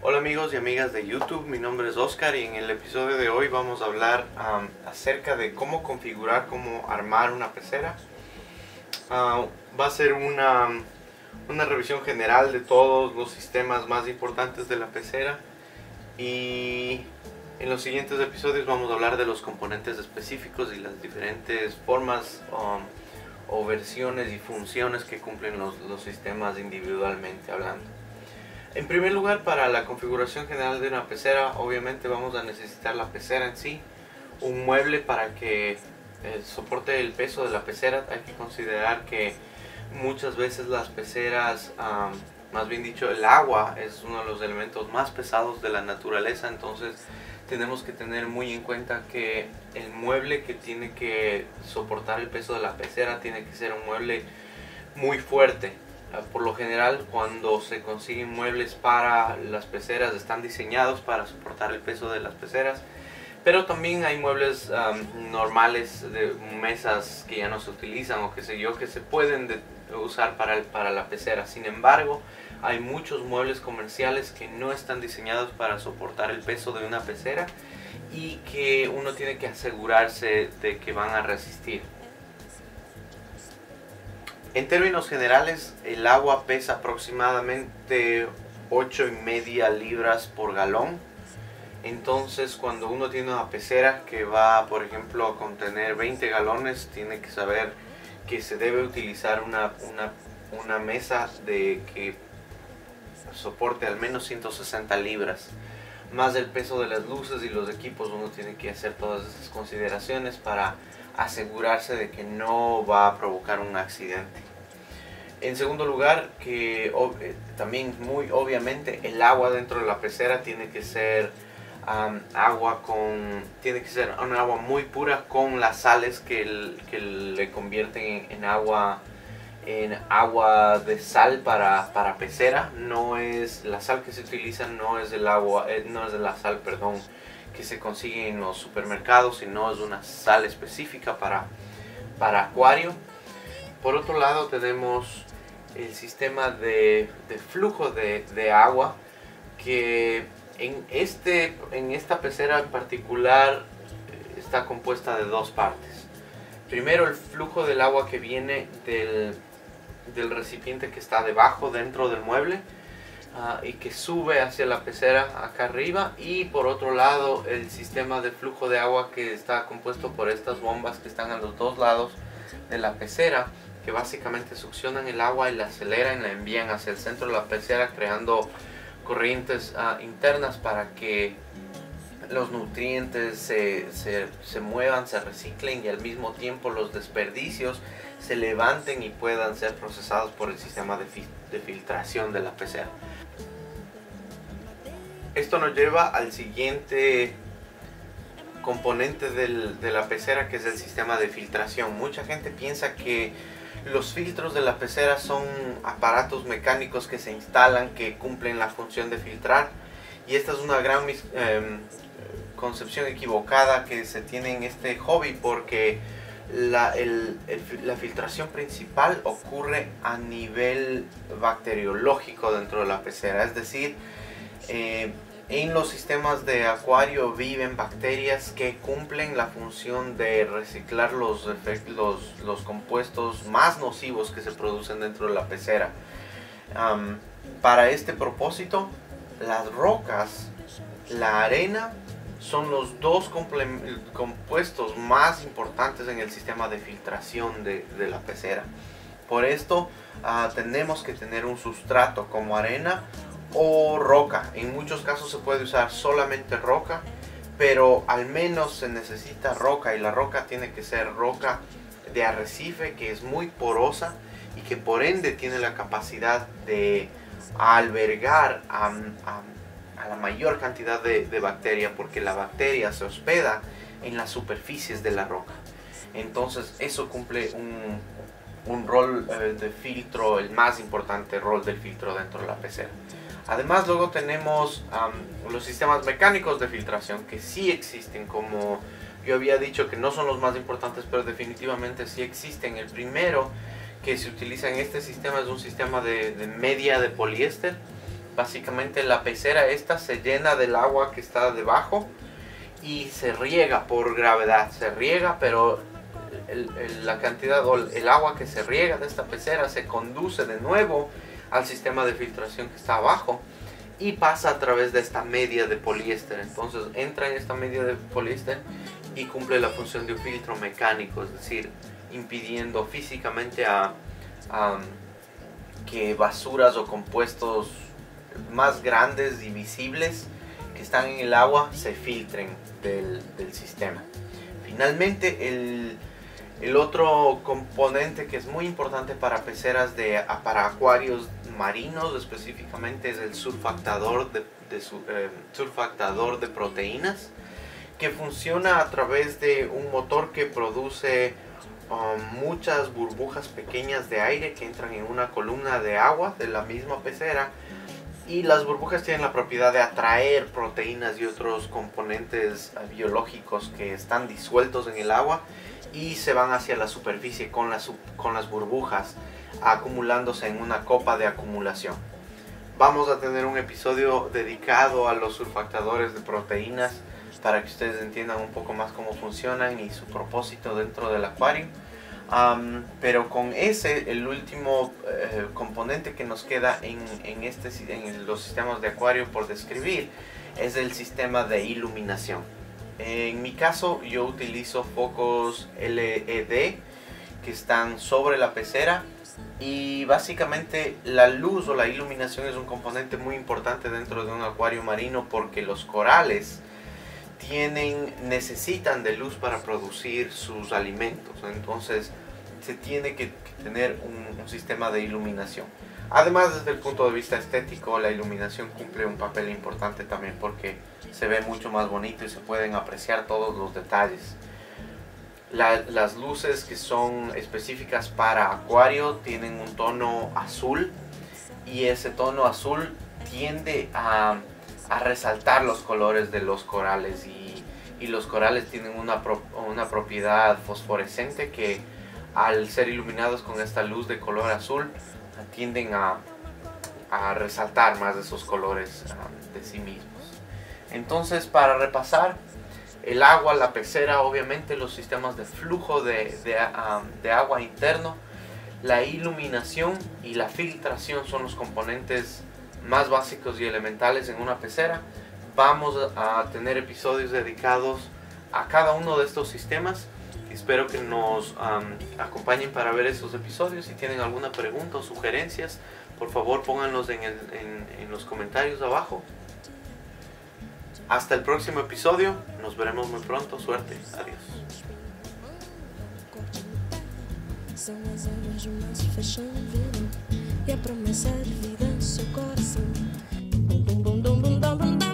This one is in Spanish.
Hola amigos y amigas de YouTube, mi nombre es Oscar y en el episodio de hoy vamos a hablar acerca de cómo configurar, cómo armar una pecera. Va a ser una revisión general de todos los sistemas más importantes de la pecera, y en los siguientes episodios vamos a hablar de los componentes específicos y las diferentes formas o versiones y funciones que cumplen los sistemas individualmente hablando. En primer lugar, para la configuración general de una pecera, obviamente vamos a necesitar la pecera en sí, un mueble para que soporte el peso de la pecera. Hay que considerar que muchas veces las peceras, más bien dicho el agua, es uno de los elementos más pesados de la naturaleza, entonces tenemos que tener muy en cuenta que el mueble que tiene que soportar el peso de la pecera tiene que ser un mueble muy fuerte. Por lo general, cuando se consiguen muebles para las peceras, están diseñados para soportar el peso de las peceras, pero también hay muebles normales, de mesas que ya no se utilizan o qué sé yo, que se pueden usar para la pecera. Sin embargo, hay muchos muebles comerciales que no están diseñados para soportar el peso de una pecera y que uno tiene que asegurarse de que van a resistir. En términos generales, el agua pesa aproximadamente 8,5 libras por galón. Entonces, cuando uno tiene una pecera que va, por ejemplo, a contener 20 galones, tiene que saber que se debe utilizar una mesa que soporte al menos 160 libras. Más el peso de las luces y los equipos, uno tiene que hacer todas esas consideraciones para asegurarse de que no va a provocar un accidente. En segundo lugar, que también muy obviamente el agua dentro de la pecera tiene que ser un agua muy pura, con las sales que le convierten en agua de sal para pecera. No es la sal que se utiliza, no es de la sal, que se consigue en los supermercados, sino es una sal específica para acuario. Por otro lado, tenemos el sistema de flujo de agua, que en esta pecera en particular está compuesta de dos partes. Primero, el flujo del agua que viene del recipiente que está debajo, dentro del mueble, y que sube hacia la pecera acá arriba. Y por otro lado, el sistema de flujo de agua, que está compuesto por estas bombas que están a los dos lados de la pecera, que básicamente succionan el agua y la aceleran y la envían hacia el centro de la pecera, creando corrientes internas para que los nutrientes se muevan, se reciclen, y al mismo tiempo los desperdicios se levanten y puedan ser procesados por el sistema de filtración de la pecera. Esto nos lleva al siguiente componente de la pecera, que es el sistema de filtración. Mucha gente piensa que los filtros de la pecera son aparatos mecánicos que se instalan, que cumplen la función de filtrar, y esta es una gran concepción equivocada que se tiene en este hobby, porque la filtración principal ocurre a nivel bacteriológico dentro de la pecera. Es decir, en los sistemas de acuario viven bacterias que cumplen la función de reciclar los compuestos más nocivos que se producen dentro de la pecera. Para este propósito, las rocas, la arena, son los dos compuestos más importantes en el sistema de filtración de la pecera. Por esto tenemos que tener un sustrato como arena o roca. En muchos casos se puede usar solamente roca, pero al menos se necesita roca, y la roca tiene que ser roca de arrecife, que es muy porosa y que por ende tiene la capacidad de albergar a la mayor cantidad de bacteria, porque la bacteria se hospeda en las superficies de la roca. Entonces eso cumple un rol de filtro, el más importante rol del filtro dentro de la pecera. Además, luego tenemos los sistemas mecánicos de filtración, que sí existen, como yo había dicho, que no son los más importantes, pero definitivamente sí existen. El primero que se utiliza en este sistema es un sistema de media de poliéster. Básicamente la pecera esta se llena del agua que está debajo y se riega por gravedad. Se riega, pero la cantidad o el agua que se riega de esta pecera se conduce de nuevo al sistema de filtración que está abajo y pasa a través de esta media de poliéster. Entonces entra en esta media de poliéster y cumple la función de un filtro mecánico, es decir, impidiendo físicamente a que basuras o compuestos más grandes y visibles que están en el agua se filtren del sistema. Finalmente, el otro componente que es muy importante para peceras para acuarios marinos específicamente es el surfactador surfactador de proteínas, que funciona a través de un motor que produce muchas burbujas pequeñas de aire que entran en una columna de agua de la misma pecera, y las burbujas tienen la propiedad de atraer proteínas y otros componentes biológicos que están disueltos en el agua y se van hacia la superficie con las burbujas acumulándose en una copa de acumulación. Vamos a tener un episodio dedicado a los surfactadores de proteínas para que ustedes entiendan un poco más cómo funcionan y su propósito dentro del acuario. Pero con el último componente que nos queda en los sistemas de acuario por describir es el sistema de iluminación. En mi caso yo utilizo focos LED que están sobre la pecera, y básicamente la luz o la iluminación es un componente muy importante dentro de un acuario marino porque los corales necesitan de luz para producir sus alimentos. Entonces se tiene que tener un sistema de iluminación. Además, desde el punto de vista estético, la iluminación cumple un papel importante también porque se ve mucho más bonito y se pueden apreciar todos los detalles. Las luces que son específicas para acuario tienen un tono azul, y ese tono azul tiende a resaltar los colores de los corales, y los corales tienen una propiedad fosforescente que al ser iluminados con esta luz de color azul tienden a resaltar más de esos colores de sí mismos. Entonces, para repasar, el agua, la pecera, obviamente los sistemas de flujo de agua interno, la iluminación y la filtración son los componentes más básicos y elementales en una pecera. Vamos a tener episodios dedicados a cada uno de estos sistemas. Espero que nos acompañen para ver esos episodios. Si tienen alguna pregunta o sugerencias, por favor pónganlos en los comentarios abajo. Hasta el próximo episodio, nos veremos muy pronto. Suerte, adiós. São as horas do nosso fechando verão, e a promessa de vida no seu coração. Bum, bum, bum, bum, bum, bum, bum.